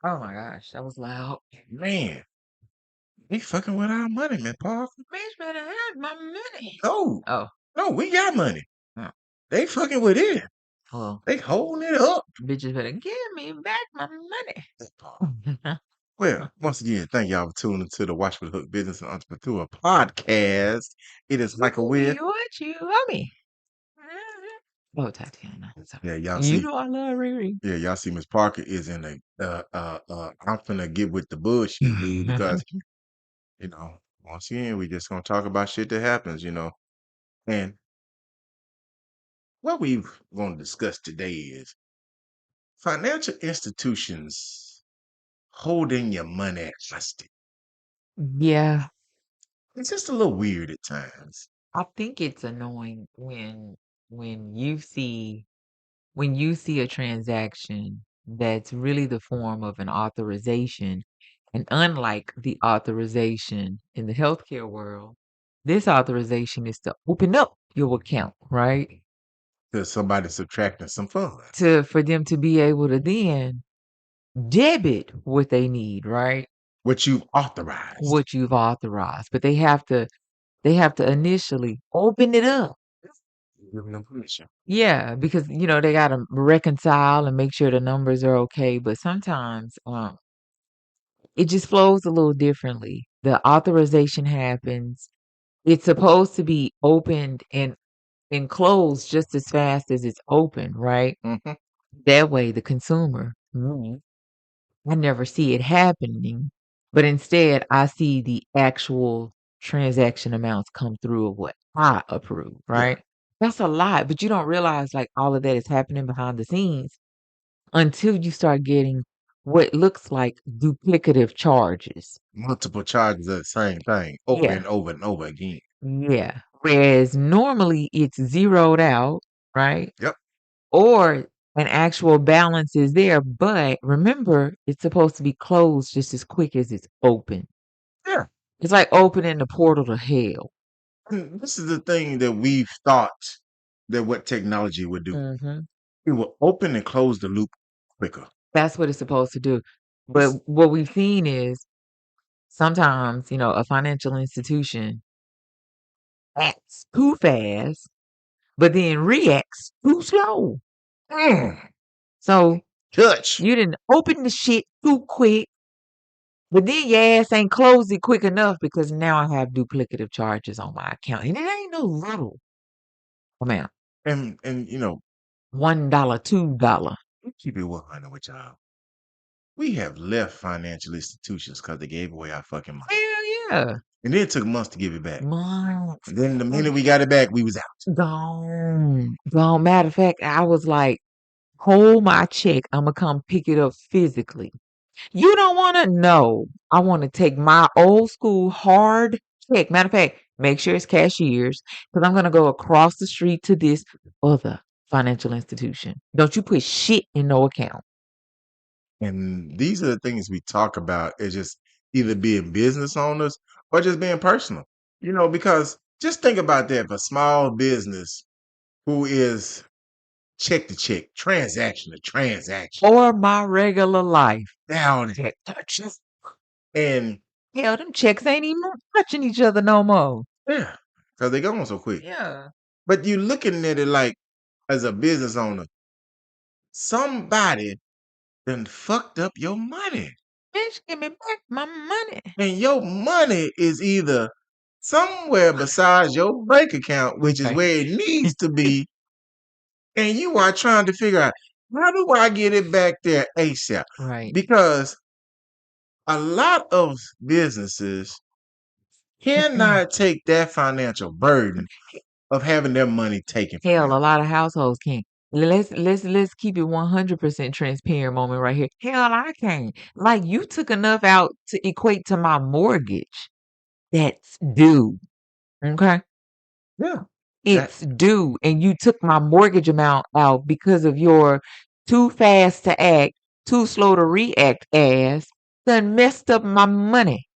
Oh my gosh, that was loud. Man, they fucking with our money, man, Parker. Bitch better have my money. No, Oh, no, we got money. oh, They fucking with it. well, They holding it up. bitches better give me back my money. Well, once again, thank y'all for tuning to the Watch with Hook Business and Entrepreneur podcast. It is Michael Weir. What you owe me? Oh, Tatiana. Sorry. Yeah, y'all You see. know I love Riri. Yeah, y'all see Miss Parker is in a I'm finna get with the bullshit dude because once again we just gonna talk about shit that happens. And what we're gonna discuss today is financial institutions holding your money hostage. Yeah, It's just a little weird at times. I think it's annoying when you see when you see a transaction that's really the form of an authorization, and unlike the authorization in the healthcare world, this authorization is to open up your account, right? Because somebody subtracting some funds. For them to be able to then debit what they need, right? What you've authorized. What you've authorized. But they have to initially open it up. Giving them permission. Yeah, because they gotta reconcile and make sure the numbers are okay. But sometimes it just flows a little differently. The authorization happens. It's supposed to be opened and closed just as fast as it's open, right? Mm-hmm. That way the consumer, I never see it happening, but instead I see the actual transaction amounts come through of what I approve, Yeah. right? That's a lot, but you don't realize like all of that is happening behind the scenes until you start getting what looks like duplicative charges. Multiple charges of the same thing over Yeah. and over and over again. Yeah. Whereas normally it's zeroed out, right? Yep. Or an actual balance is there, but remember, it's supposed to be closed just as quick as it's open. Yeah. It's like opening the portal to hell. And this is the thing that we've thought that what technology would do. hmm It will open and close the loop quicker. That's what it's supposed to do. But It's, what we've seen is sometimes, a financial institution acts too fast, but then reacts too slow. mm, So touch. you didn't open the shit too quick, but then your ass ain't closed it quick enough because now I have duplicative charges on my account. And it ain't no little amount. And $1, $2. keep it 100 with y'all. We have left financial institutions because they gave away our fucking money. Hell yeah. And then it took months to give it back. Months. And then the minute we got it back, we was out. Gone. Gone. Matter of fact, I was like, hold my check. I'm going to come pick it up physically. You don't want to know. I want to take my old school hard check. Matter of fact, make sure it's cashiers because I'm going to go across the street to this other financial institution. Don't you put shit in no account. And these are the things we talk about as just either being business owners or just being personal. Because just think about that for small business who is check to check, transaction to transaction, Or my regular life. down Check touches. and Hell, them checks ain't even touching each other no more. yeah, because they go on so quick. Yeah. But you looking at it like as a business owner, somebody done fucked up your money. Bitch, give me back my money. And your money is either somewhere besides your bank account, which is Right. where it needs to be, and you are trying to figure out how do I get it back there ASAP? Right. Because a lot of businesses cannot take that financial burden of having their money taken from Hell, them. a lot of households can't. Let's keep it 100% transparent moment right here. Hell, I can't. Like you took enough out to equate to my mortgage. That's due. Okay. Yeah. That It's due. And you took my mortgage amount out because of your too fast to act, too slow to react ass done messed up my money.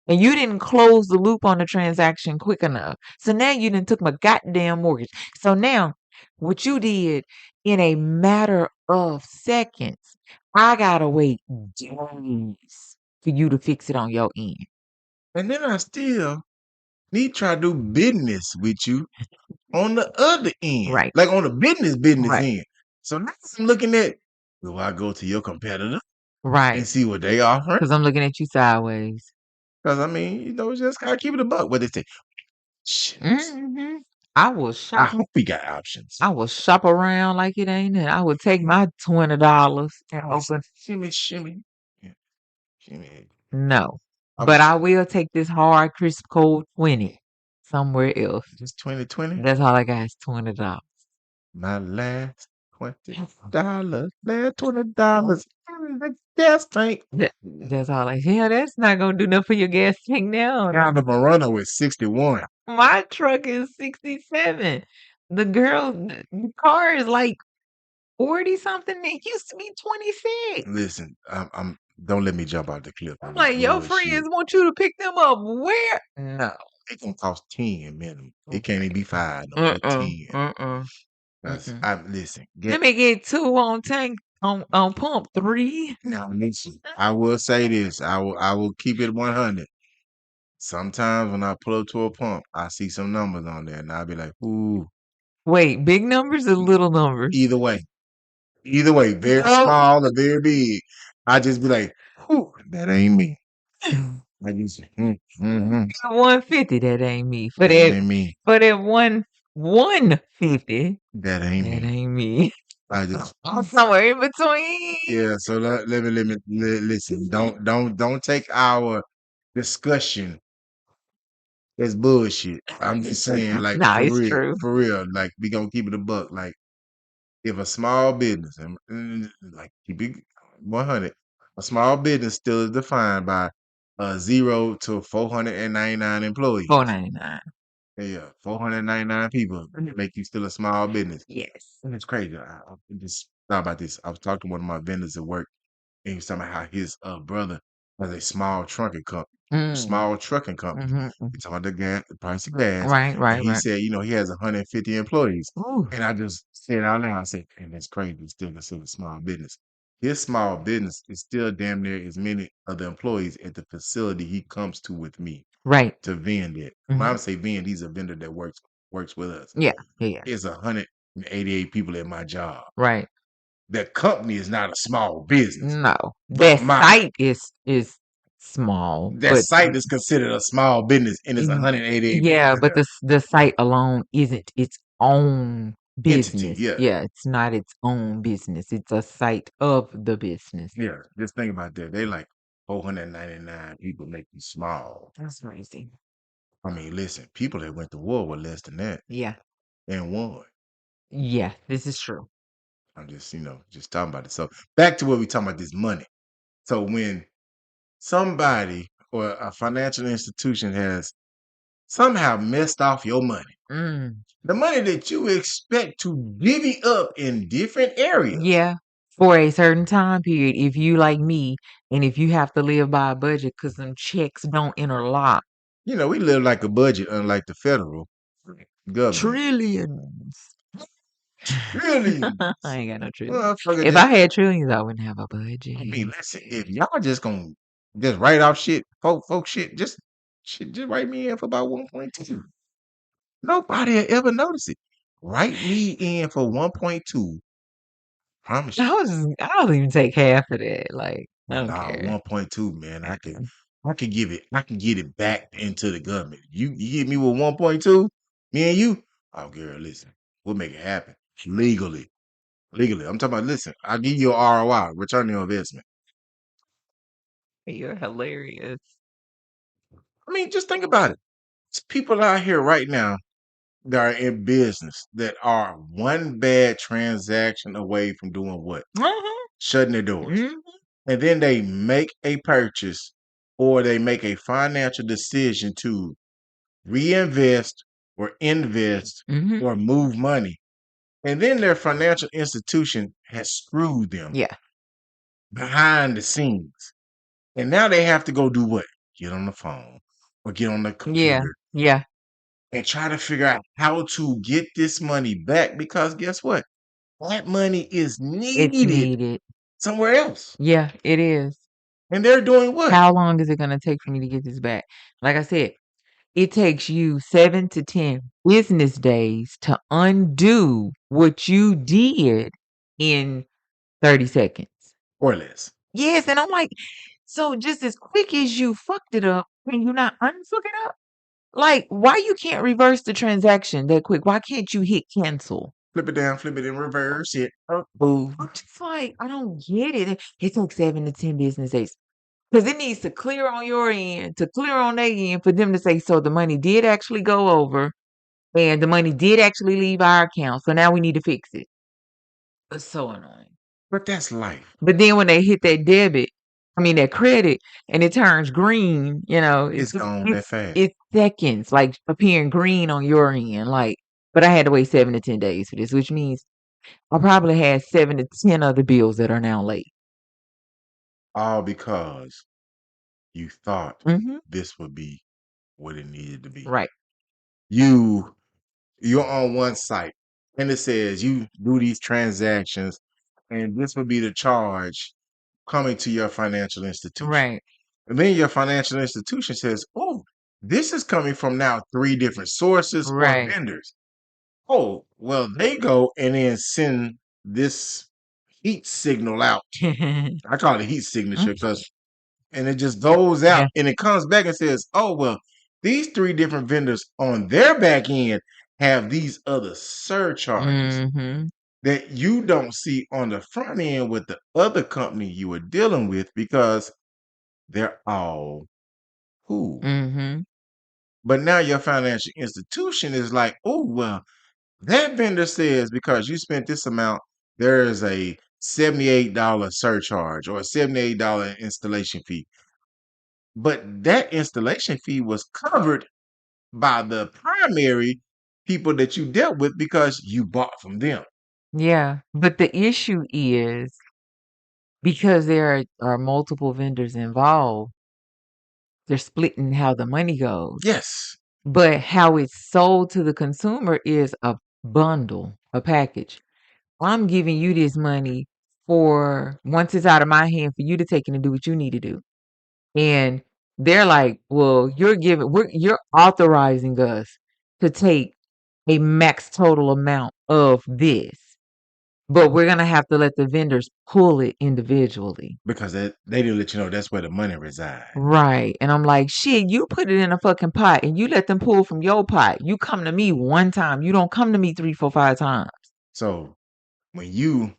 And you didn't close the loop on the transaction quick enough. So now you done took my goddamn mortgage. So now what you did in a matter of seconds, I gotta wait days for you to fix it on your end. And then I still need to try to do business with you on the other end, Right, like on the business right, end. So now I'm looking at, do I go to your competitor and right. see what they offering? Because I'm looking at you sideways. Because I mean, just gotta keep it a buck. What they say, options. Hmm. I will I shop. hope we got options. I will shop around like it ain't it. I would take my $20 and Oh, open. shimmy, shimmy, yeah, shimmy. No, I but was I will take this hard, crisp, cold 20 somewhere else. just 2020. That's all I got is $20. My last $20, last $20 in the gas tank. That's all I. Yeah, that's not gonna do nothing for your gas tank now. Now the Murano is 61. My truck is 67. The car is like 40 something. It used to be 26. Listen, I'm don't let me jump out the cliff I'm on this like, your bullshit. friends want you to pick them up. Where? No. It gonna cost 10 minimum. It can't even be 5 no more. Uh-uh. 10. Uh-uh. Cause Mm-mm. I listen, Let get me get two on tank on pump three. now listen. I will say this. I will keep it 100. Sometimes when I pull up to a pump, I see some numbers on there, and I'll be like, "Ooh." Wait, big numbers or little numbers? Either way, either way, very No. small or very big, I just be like, "Whew, that ain't me." I just, 150, that ain't me. that ain't me. For that 150, That ain't that me. ain't me. I just, I'm somewhere in between. yeah. So listen. Don't take our discussion as bullshit. I'm just saying, like Nah, it's true. for real. Like we gonna keep it a buck. Like if a small business, and like keep it 100, a small business still is defined by 0 to 499 employees. 499. Yeah, 499 people make you still a small business. Yes. And it's crazy. I just thought about this. I was talking to one of my vendors at work, and he was talking about how his brother has a Mm. small trucking company. Hmm. He talking about the price of gas, Right, and right, he right. said, he has 150 employees. Ooh. And I just said out loud, I said, and that's crazy. It's still considered a small business. His small business is still damn near as many of the employees at the facility he comes to with me Right. to vend it. When I Hmm. say vend, he's a vendor that works with us. Yeah, yeah, yeah. It's 188 people at my job. Right. The company is not a small business, No. but That my site is small, that but site is considered a small business, and it's y- 188 people yeah, in but there. the site alone isn't its own Entity, business. yeah, Yeah, it's not its own business. It's a site of the business. yeah. Just think about that. They like 499 people make you small. That's crazy. I mean, listen, people that went to war were less than that Yeah. and won. Yeah, this is true. I'm just, just talking about it. So back to what we talking about this money. So when somebody or a financial institution has somehow messed off your money, Mm. the money that you expect to divvy up in different areas. Yeah. For a certain time period, if you like me, and if you have to live by a budget, because some checks don't interlock. We live like a budget, unlike the federal government. Trillions. Trillions. I ain't got no trillions. Motherfucker If I just, had trillions, I wouldn't have a I mean, budget. listen, if y'all just gonna just write off shit, folk shit, just write me in for about 1.2. Nobody will ever notice it. Write me in for 1.2. Promise you. I'll even take half of that. Like, I don't Nah, care. 1.2, man. I can get it back into the government. You hit me with 1.2, me and you. Oh, girl, listen, we'll make it happen legally. Legally, I'm talking about. Listen, I'll give you a ROI, return on investment. You're hilarious. I mean, just think about it. There's people out here right now that are in business that are one bad transaction away from doing what? Uh-huh. Shutting their doors. Mhm. And then they make a purchase or they make a financial decision to reinvest or invest Mhm. or move money. And then their financial institution has screwed them Yeah. behind the scenes. And now they have to go do what? Get on the phone or get on the Yeah. computer Yeah. and try to figure out how to get this money back because guess what? That money is It's needed needed. somewhere else. Yeah, it is. And they're doing what? How long is it gonna take for me to get this back? Like I said, it takes you 7 to 10 business days to undo what you did in 30 seconds. Or less. Yes, and I'm like, so just as quick as you fucked it up, can you not unfuck it up? Like, why you can't reverse the transaction that quick? Why can't you hit cancel? Flip it down, flip it in reverse, it. I'm just like, I don't get it. It takes 7 to 10 business days. Because it needs to clear on your end, to clear on their end for them to say, so the money did actually go over and the money did actually leave our account. So now we need to fix it. It's so annoying. But that's life. But then when they hit that credit, and it turns green, It's gone that fast. it's seconds, like appearing green on your end. Like, but I had to wait 7 to 10 days for this, which means I probably had 7 to 10 other bills that are now late. All because you thought Hmm. this would be what it needed to be. Right. You're on one site and it says you do these transactions and this would be the charge coming to your financial institution. Right. And then your financial institution says, oh, this is coming from now 3 different sources or Right. vendors. Oh, well, they go and then send this heat signal out. I call it a heat signature because, and it just goes out Yeah. and it comes back and says, oh, well, these 3 different vendors on their back end have these other surcharges Hmm. that you don't see on the front end with the other company you were dealing with because they're all cool. Hmm. But now your financial institution is like, oh, well, that vendor says because you spent this amount, there is a $78 surcharge or a $78 installation fee. But that installation fee was covered by the primary people that you dealt with because you bought from them. Yeah. But the issue is because there are multiple vendors involved, they're splitting how the money goes. Yes. But how it's sold to the consumer is a bundle, a package. I'm giving you this money for once it's out of my hand for you to take it and do what you need to do. And they're like, well, you're authorizing us to take a max total amount of this, but we're gonna have to let the vendors pull it individually. Because they didn't let you know that's where the money resides. Right. And I'm like, shit, you put it in a fucking pot and you let them pull from your pot. You come to me one time. You don't come to me 3, 4, 5 times. So when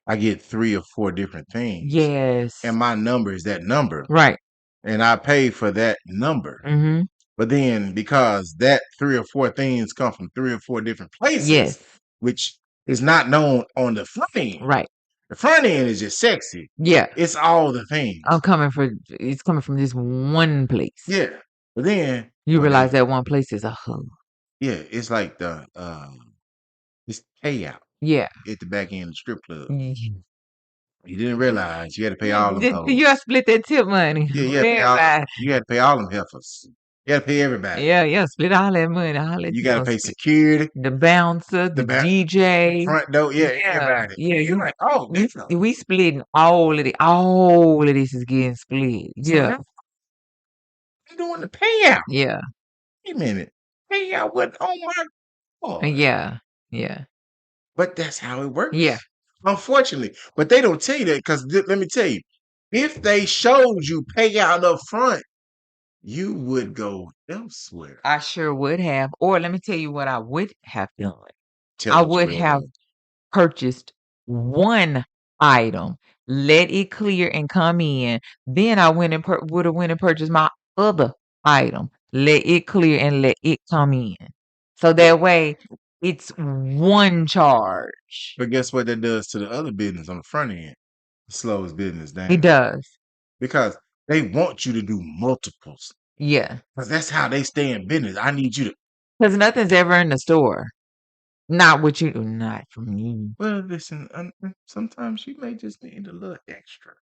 I get 3 or 4 different things Yes. and my number is that number Right. and I pay for that number. Mm-hmm. But then because that 3 or 4 things come from 3 or 4 different places, Yes. which is not known on the front end. Right. The front end is just sexy. Yeah. It's all the things. It's coming from this one place. Yeah. But then You when realize that one place is a hub. yeah, it's like this payout Yeah. at the back end of the strip club. Mhm. You didn't realize you had to pay all them You hoes. gotta split that tip money. Yeah, with everybody. you had to pay all them heifers. You had to pay everybody. Yeah, split all that money. All that You you got to gonna pay split. security, The bouncer, the the DJ. front door, yeah, Yeah, everybody. yeah. You're like, oh, We splitting all of it. All of this is getting split. so Yeah, now I'm doing the payout. yeah, Wait a minute, payout what? Oh my god! yeah, yeah, But that's how it yeah. works, unfortunately. But they don't tell you that because let me tell you, if they showed you payout up front, you would go elsewhere. I sure would have. Or let me tell you what I would have done. Tell I us, would have Red. purchased one item, let it clear and come in. Then I would have went and purchased my other item, let it clear and let it come in. So that way, it's one charge. But guess what that does to the other business on the front end? It slows business It down does. because they want you to do multiples Yeah. because that's how they stay in business. I need you to. Because nothing's ever in the store. Not what you not for me. Well, listen. Sometimes you may just need a little extra.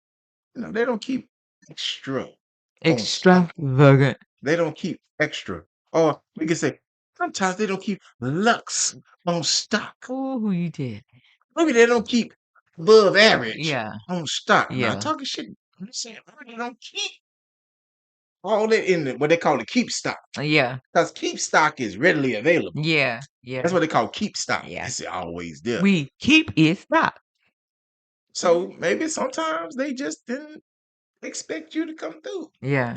They don't keep extra on stock. Extravagant. They don't keep extra. Or we can say sometimes they don't keep Lux on stock. Ooh, who you did? Maybe they don't keep above average Yeah. on stock. Not Yeah. talking shit. I'm saying I don't keep all that in what they call the keep stock. Yeah. Because keep stock is readily available. Yeah. Yeah. That's what they call keep stock. Yeah. It's always there. We keep it stopped. So maybe sometimes they just didn't expect you to come through. Yeah.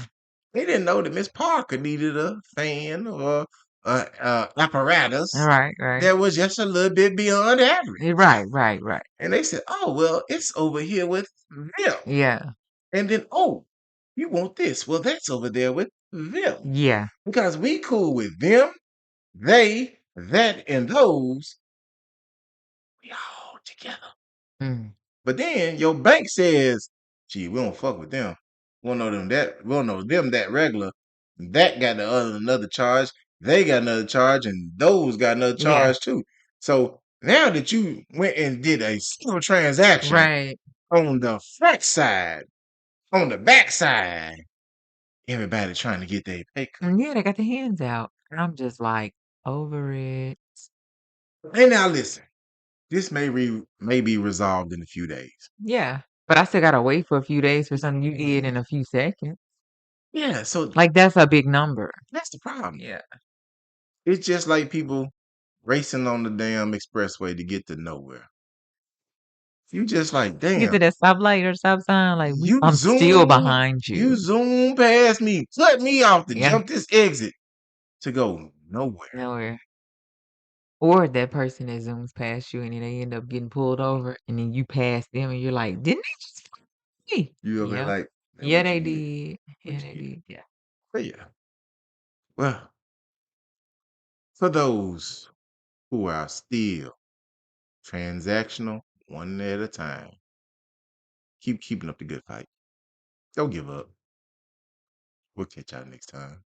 They didn't know that Miss Parker needed a fan or a apparatus Right, right. that was just a little bit beyond average. Right, right, right. And they said, "Oh well, it's over here with them." Yeah. And then, "Oh, you want this? Well, that's over there with them." Yeah. Because we cool with them, they, that, and those. We all together. Mm. But then your bank says, "Gee, we don't fuck with them. We don't know them that regular. That got another charge. They got another charge, and those got another Yeah. charge too." So now that you went and did a single transaction Right. on the front side, on the back side, everybody trying to get their pay cut. Yeah, they got their hands out. And I'm just like, over it. And now listen, this may be resolved in a few days. Yeah. But I still gotta wait for a few days for something you did in a few seconds. Yeah, so Like that's a big number. that's the problem. Yeah. It's just like people racing on the damn expressway to get to nowhere. You just like, Get damn, to that stoplight or stop sign, like you I'm still zoom, behind you you. zoom past me, cut me off to Yeah. jump this exit to go nowhere. Nowhere. Or that person that zooms past you and then they end up getting pulled over and then you pass them and you're like, didn't they just fuck me? You ever Yeah. like, man, Yeah, what they you get? did. Yeah, What they you get? did. Yeah. But yeah. Well, for those who are still transactional, one at a time, keep keeping up the good fight. Don't give up. We'll catch y'all next time.